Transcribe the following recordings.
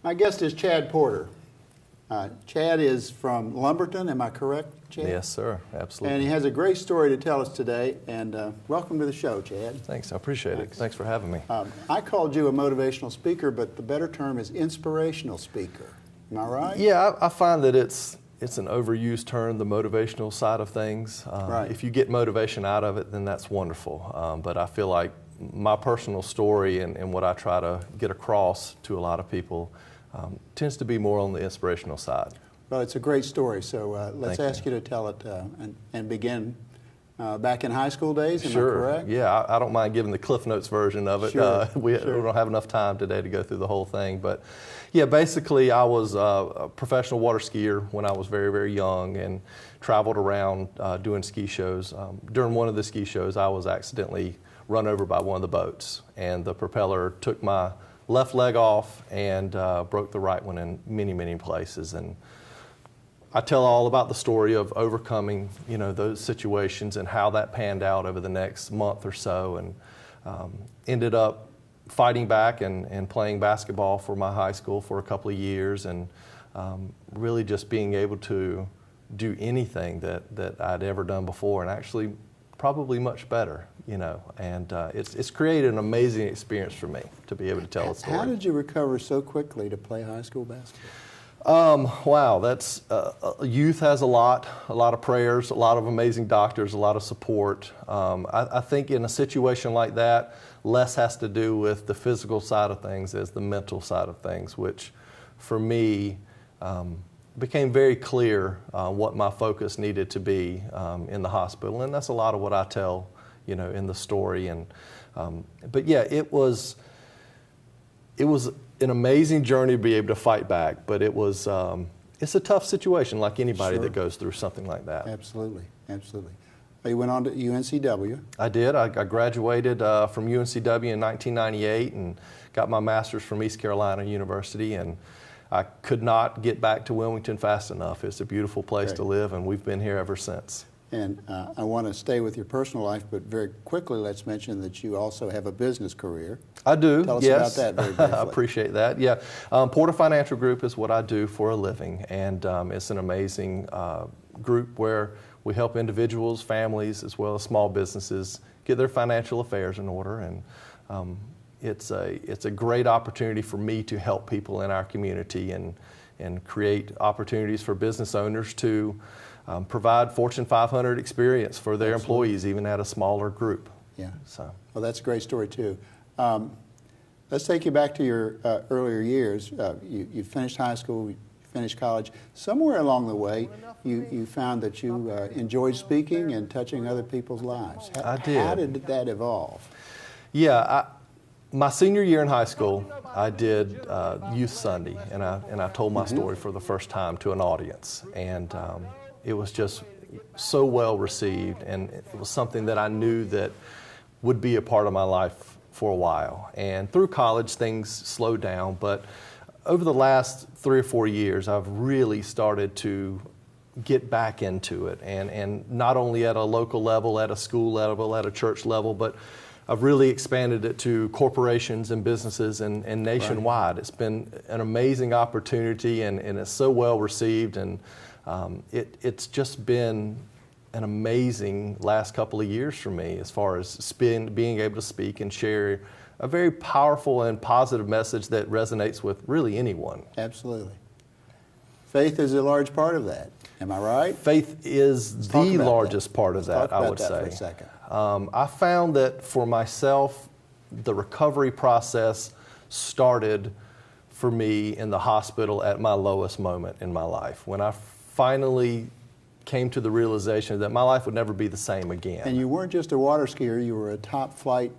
My guest is Chad Porter. Chad is from Lumberton, am I correct, Chad? Yes, sir, absolutely. And he has a great story to tell us today, and welcome to the show, Chad. Thanks, I appreciate it. Thanks for having me. I called you a motivational speaker, but the better term is inspirational speaker. Am I right? Yeah, I find that it's an overused term, the motivational side of things. Right. If you get motivation out of it, then that's wonderful. But I feel like my personal story and what I try to get across to a lot of people tends to be more on the inspirational side. Well, it's a great story, so let's ask you to tell it and begin back in high school days, am I correct? Yeah, I don't mind giving the Cliff Notes version of it. Sure. We don't have enough time today to go through the whole thing, but yeah, basically I was a professional water skier when I was very, very young and traveled around doing ski shows. During one of the ski shows, I was accidentally run over by one of the boats, and the propeller took my left leg off and broke the right one in many, many places. And I tell all about the story of overcoming, those situations and how that panned out over the next month or so, and ended up fighting back and playing basketball for my high school for a couple of years, and really just being able to do anything that I'd ever done before, and actually probably much better, and it's created an amazing experience for me to be able to tell a story. How did you recover so quickly to play high school basketball? Wow, that's youth has a lot of prayers, a lot of amazing doctors, a lot of support. I think in a situation like that, less has to do with the physical side of things as the mental side of things, which for me became very clear what my focus needed to be in the hospital, and that's a lot of what I tell, in the story. And but yeah, it was an amazing journey to be able to fight back, but it's a tough situation, like anybody that goes through something like that. Absolutely, absolutely. You went on to UNCW. I did. I graduated from UNCW in 1998 and got my master's from East Carolina University, and I could not get back to Wilmington fast enough. It's a beautiful place to live, and we've been here ever since. And I want to stay with your personal life, but very quickly let's mention that you also have a business career. I do, Tell us yes. about that very briefly. I appreciate that, yeah. Porter Financial Group is what I do for a living, and it's an amazing group where we help individuals, families, as well as small businesses get their financial affairs in order, and it's a great opportunity for me to help people in our community and create opportunities for business owners to provide Fortune 500 experience for their employees, even at a smaller group. Yeah. So. Well, that's a great story too. Let's take you back to your earlier years. You finished high school, you finished college. Somewhere along the way, you found that you enjoyed speaking and touching other people's lives. I did. How did that evolve? Yeah. My senior year in high school, I did Youth Sunday, and I told my story for the first time to an audience, and it was just so well received, and it was something that I knew that would be a part of my life for a while. And through college, things slowed down, but over the last 3 or 4 years, I've really started to get back into it, and not only at a local level, at a school level, at a church level, but I've really expanded it to corporations and businesses and nationwide. Right. It's been an amazing opportunity, and it's so well received, and it's just been an amazing last couple of years for me as far as being able to speak and share a very powerful and positive message that resonates with really anyone. Absolutely. Faith is a large part of that. Am I right? Faith is the largest part of that, I would say. For a second. I found that for myself, the recovery process started for me in the hospital at my lowest moment in my life, when I finally came to the realization that my life would never be the same again. And you weren't just a water skier, you were a top flight.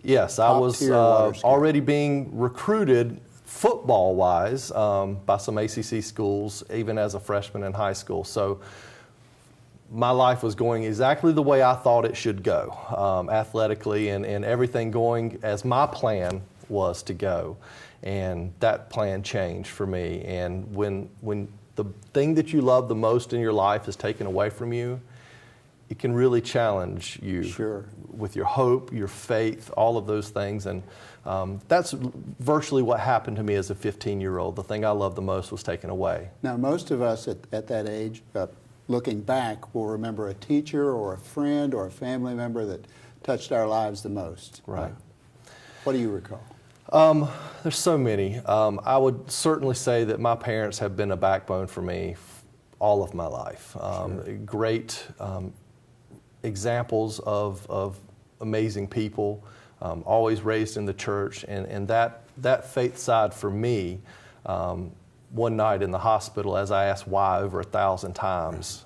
Yes, I was already being recruited football-wise by some ACC schools, even as a freshman in high school. So my life was going exactly the way I thought it should go, athletically, and everything going as my plan was to go. And that plan changed for me. And when the thing that you love the most in your life is taken away from you, it can really challenge you Sure. with your hope, your faith, all of those things. And that's virtually what happened to me as a 15-year-old. The thing I loved the most was taken away. Now, most of us at that age, looking back, will remember a teacher or a friend or a family member that touched our lives the most. Right. What do you recall? There's so many. I would certainly say that my parents have been a backbone for me all of my life. Great examples of amazing people, always raised in the church, and that faith side for me, one night in the hospital, as I asked why over 1,000 times,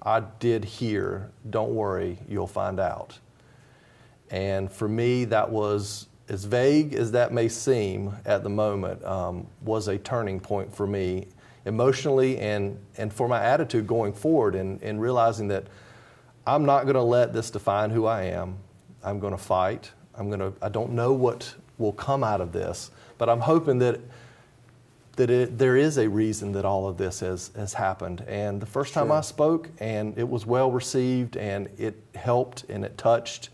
I did hear, "Don't worry, you'll find out." And for me, that was, as vague as that may seem at the moment, was a turning point for me emotionally and for my attitude going forward, and realizing that I'm not going to let this define who I am. I'm going to fight. I don't know what will come out of this, but I'm hoping that there is a reason that all of this has happened. And the first time I spoke, and it was well received, and it helped and it touched,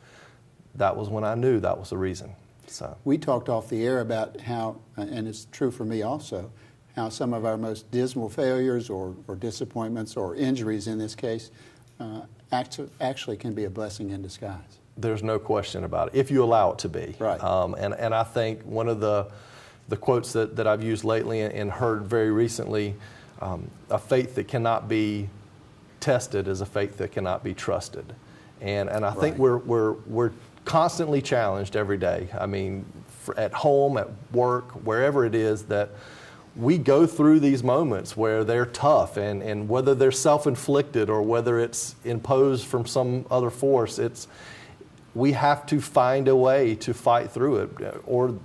that was when I knew that was the reason. So we talked off the air about how, and it's true for me also, how some of our most dismal failures or disappointments or injuries in this case actually can be a blessing in disguise. There's no question about it, if you allow it to be. Right. And I think one of the quotes that I've used lately and heard very recently, a faith that cannot be tested is a faith that cannot be trusted. And I think we're constantly challenged every day. I mean, at home, at work, wherever it is, that we go through these moments where they're tough, and whether they're self-inflicted or whether it's imposed from some other force, we have to find a way to fight through it, or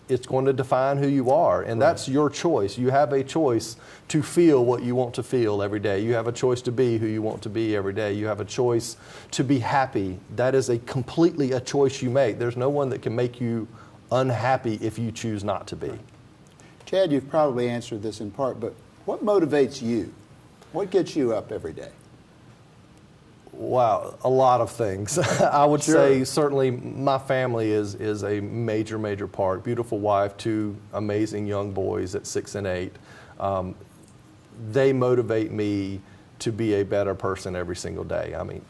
it's going to define who you are. And that's your choice. You have a choice to feel what you want to feel every day. You have a choice to be who you want to be every day. You have a choice to be happy. That is completely a choice you make. There's no one that can make you unhappy if you choose not to be. Chad, you've probably answered this in part, but what motivates you? What gets you up every day? Wow, a lot of things. I would say certainly my family is a major, major part. Beautiful wife, 2 amazing young boys at 6 and 8. They motivate me to be a better person every single day. I mean,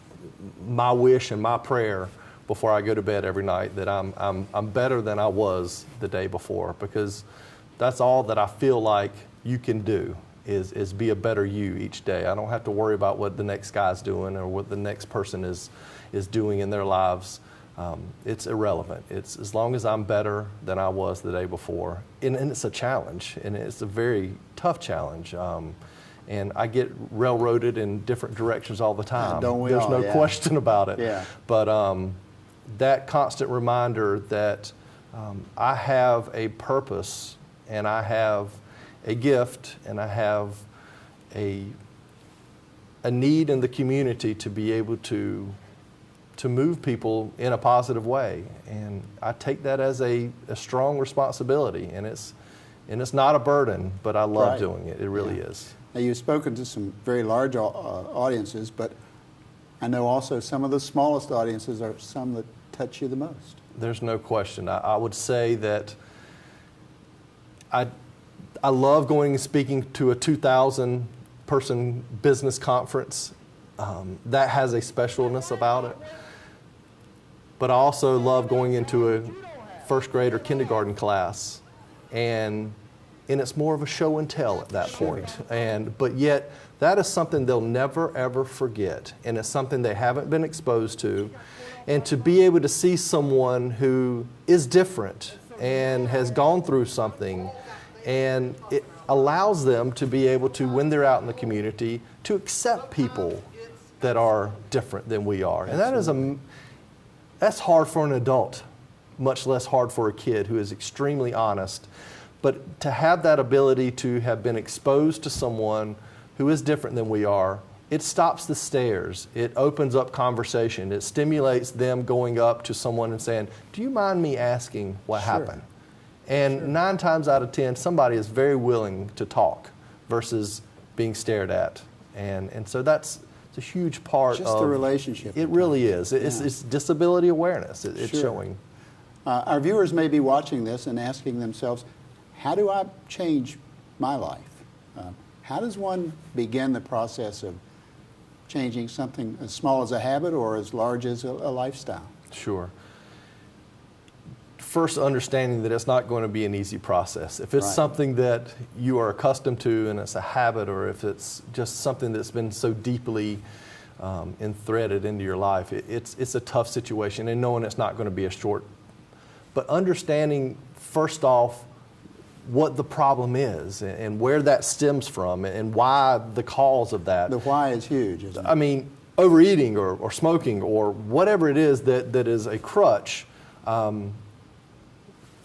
my wish and my prayer before I go to bed every night that I'm better than I was the day before, because that's all that I feel like you can do is be a better you each day. I don't have to worry about what the next guy's doing or what the next person is doing in their lives. It's irrelevant. It's as long as I'm better than I was the day before. And it's a challenge, and it's a very tough challenge. And I get railroaded in different directions all the time. Don't we There's all? no question about it. Yeah. But that constant reminder that I have a purpose, and I have a gift, and I have a need in the community to be able to move people in a positive way. And I take that as a strong responsibility, and it's not a burden, but I love doing it. It really is. Now, you've spoken to some very large audiences, but I know also some of the smallest audiences are some that touch you the most. There's no question. I would say that I love going and speaking to a 2,000 person business conference. That has a specialness about it. But I also love going into a first grade or kindergarten class, and it's more of a show and tell at that point. But yet that is something they'll never ever forget, and it's something they haven't been exposed to. And to be able to see someone who is different and has gone through something, and it allows them to be able to, when they're out in the community, to accept people that are different than we are. And that's hard for an adult, much less hard for a kid who is extremely honest. But to have that ability to have been exposed to someone who is different than we are, it stops the stares. It opens up conversation. It stimulates them going up to someone and saying, "Do you mind me asking what happened?" And 9 times out of 10, somebody is very willing to talk versus being stared at. And so that's It's a huge part just of the relationship. It really is. It's disability awareness. It's Sure. showing. Our viewers may be watching this and asking themselves, how do I change my life? How does one begin the process of changing something as small as a habit or as large as a lifestyle? Sure. First, understanding that it's not going to be an easy process. If it's Right. something that you are accustomed to and it's a habit, or if it's just something that's been so deeply threaded into your life, it's a tough situation, and knowing it's not going to be a short. But understanding, first off, what the problem is and where that stems from and why the cause of that. The why is huge, isn't it? I mean, overeating or smoking or whatever it is that is a crutch,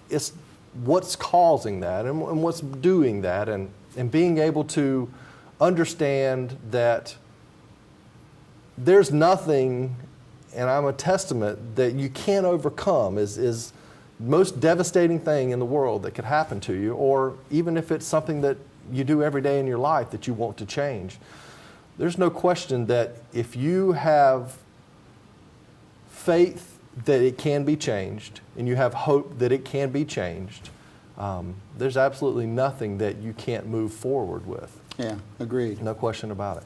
it's what's causing that and what's doing that, and being able to understand that there's nothing, and I'm a testament, that you can't overcome is most devastating thing in the world that could happen to you, or even if it's something that you do every day in your life that you want to change. There's no question that if you have faith that it can be changed and you have hope that it can be changed, there's absolutely nothing that you can't move forward with. Yeah, agreed. No question about it.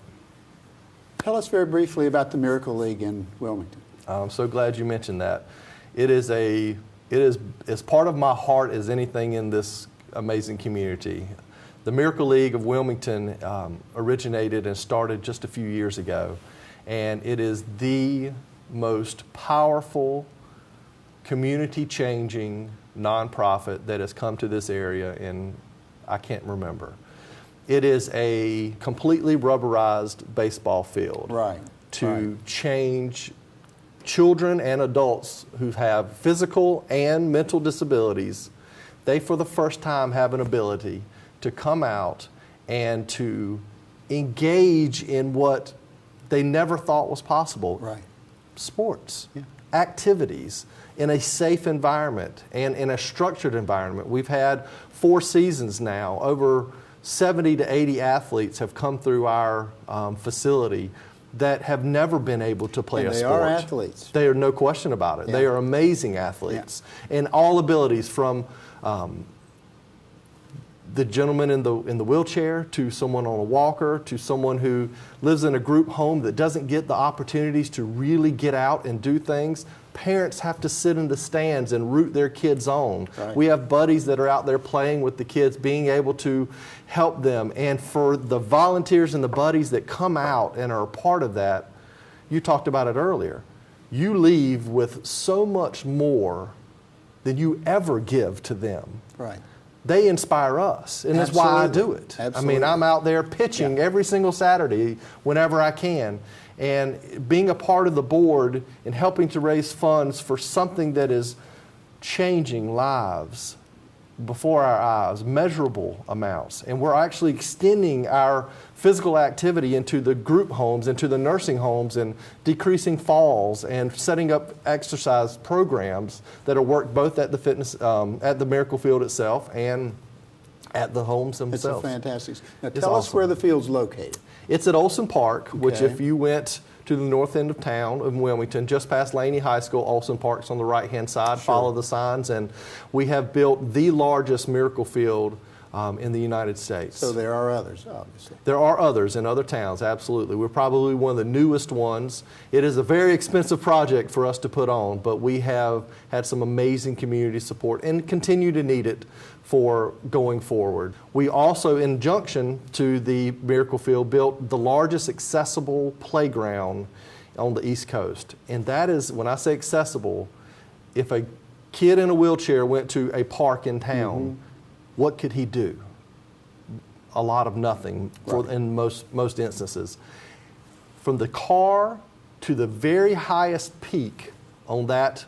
Tell us very briefly about the Miracle League in Wilmington. I'm so glad you mentioned that. It is as part of my heart as anything in this amazing community. The Miracle League of Wilmington originated and started just a few years ago, and it is the most powerful, community-changing nonprofit that has come to this area in, I can't remember. It is a completely rubberized baseball field to change children and adults who have physical and mental disabilities. They, for the first time, have an ability to come out and to engage in what they never thought was possible. Right. Sports, activities in a safe environment and in a structured environment. We've had 4 seasons now. Over 70 to 80 athletes have come through our facility that have never been able to play a sport. They are athletes. They are, no question about it. Yeah. They are amazing athletes. And all abilities, from the gentleman in the wheelchair to someone on a walker to someone who lives in a group home that doesn't get the opportunities to really get out and do things. Parents have to sit in the stands and root their kids on. Right. We have buddies that are out there playing with the kids, being able to help them. And for the volunteers and the buddies that come out and are a part of that, you talked about it earlier. You leave with so much more than you ever give to them. Right. They inspire us, and that's why I do it. Absolutely. I mean, I'm out there pitching every single Saturday whenever I can, and being a part of the board and helping to raise funds for something that is changing lives before our eyes, measurable amounts. And we're actually extending our physical activity into the group homes, into the nursing homes, and decreasing falls and setting up exercise programs that are worked both at the fitness, at the Miracle Field itself and at the homes themselves. It's a fantastic. Now It's tell us awesome. where the field's located. It's at Olson Park, which Okay. if you went to the north end of town of Wilmington, just past Laney High School, Olson Park's on the right-hand side. Sure. Follow the signs, and we have built the largest Miracle Field in the United States. So there are others, obviously. There are others in other towns, absolutely. We're probably one of the newest ones. It is a very expensive project for us to put on, but we have had some amazing community support and continue to need it for going forward. We also, in junction to the Miracle Field, built the largest accessible playground on the East Coast. And that is, when I say accessible, if a kid in a wheelchair went to a park in town, what could he do? A lot of nothing in most instances. From the car to the very highest peak on that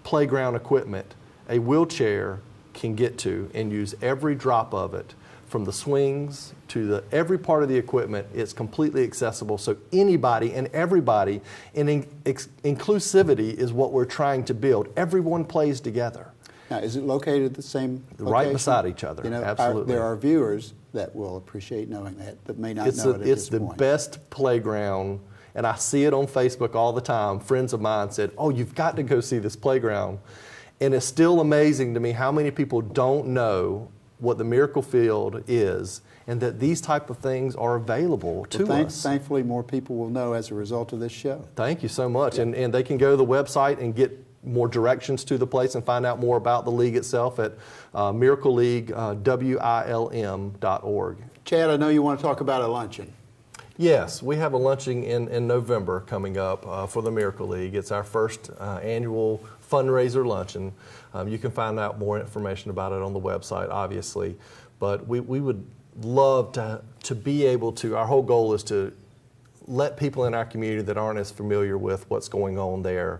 playground equipment, a wheelchair can get to and use every drop of it. From the swings to every part of the equipment, it's completely accessible. So anybody and everybody, and inclusivity is what we're trying to build. Everyone plays together. Now, is it located at the same location? Right beside each other, You know, absolutely. there are viewers that will appreciate knowing that may not know it at this It's the point. best playground and I see it on Facebook all the time. Friends of mine said, "Oh, you've got to go see this playground." And it's still amazing to me how many people don't know what the Miracle Field is and that these type of things are available to us. Thankfully, more people will know as a result of this show. Thank you so much. Yeah. And they can go to the website and get more directions to the place and find out more about the league itself at miracleleague.wilm.org. Chad, I know you want to talk about a luncheon. Yes, we have a luncheon in November coming up for the Miracle League. It's our first annual fundraiser luncheon. You can find out more information about it on the website, obviously. But we would love to be able to, our whole goal is to let people in our community that aren't as familiar with what's going on there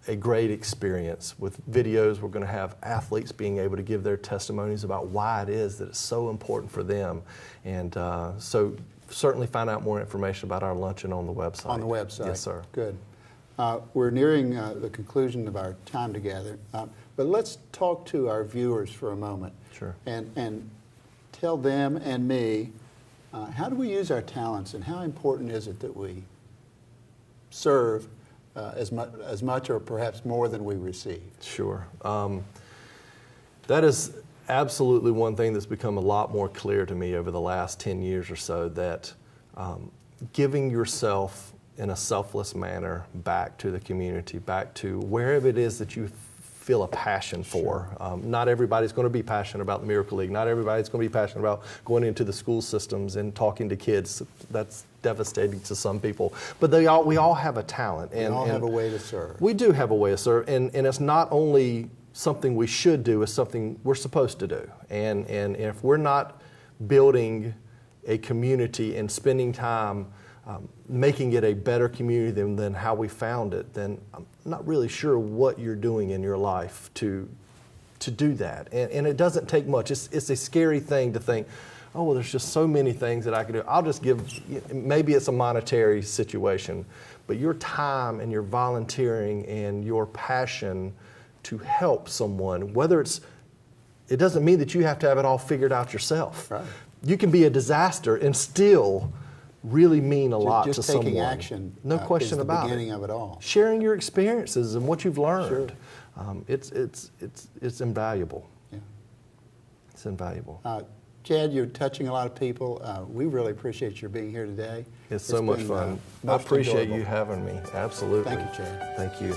a great experience. With videos, we're going to have athletes being able to give their testimonies about why it is that it's so important for them. And so certainly find out more information about our luncheon on the website. On the website. Yes, sir. Good. We're nearing the conclusion of our time together, but let's talk to our viewers for a moment. Sure. And tell them and me, how do we use our talents, and how important is it that we serve as much or perhaps more than we receive? Sure. That is absolutely one thing that's become a lot more clear to me over the last 10 years or so, that giving yourself in a selfless manner back to the community, back to wherever it is that you feel a passion for. Sure. Not everybody's going to be passionate about the Miracle League. Not everybody's going to be passionate about going into the school systems and talking to kids. That's devastating to some people. But we all have a talent. We all have a way to serve. We do have a way to serve, and it's not only something we should do, it's something we're supposed to do. And if we're not building a community and spending time making it a better community than how we found it, then I'm not really sure what you're doing in your life to do that. And it doesn't take much. It's a scary thing to think, oh, well, there's just so many things that I can do. I'll just give, maybe it's a monetary situation, but your time and your volunteering and your passion to help someone, whether it doesn't mean that you have to have it all figured out yourself. Right. You can be a disaster and still really mean a lot to someone. Just taking action, no question about it. Is the beginning of it all. Sharing your experiences and what you've learned. Sure. It's invaluable. Yeah. It's invaluable. Chad, you're touching a lot of people. We really appreciate your being here today. It's so much fun. I appreciate you having me. Absolutely. Thank you, Chad. Thank you.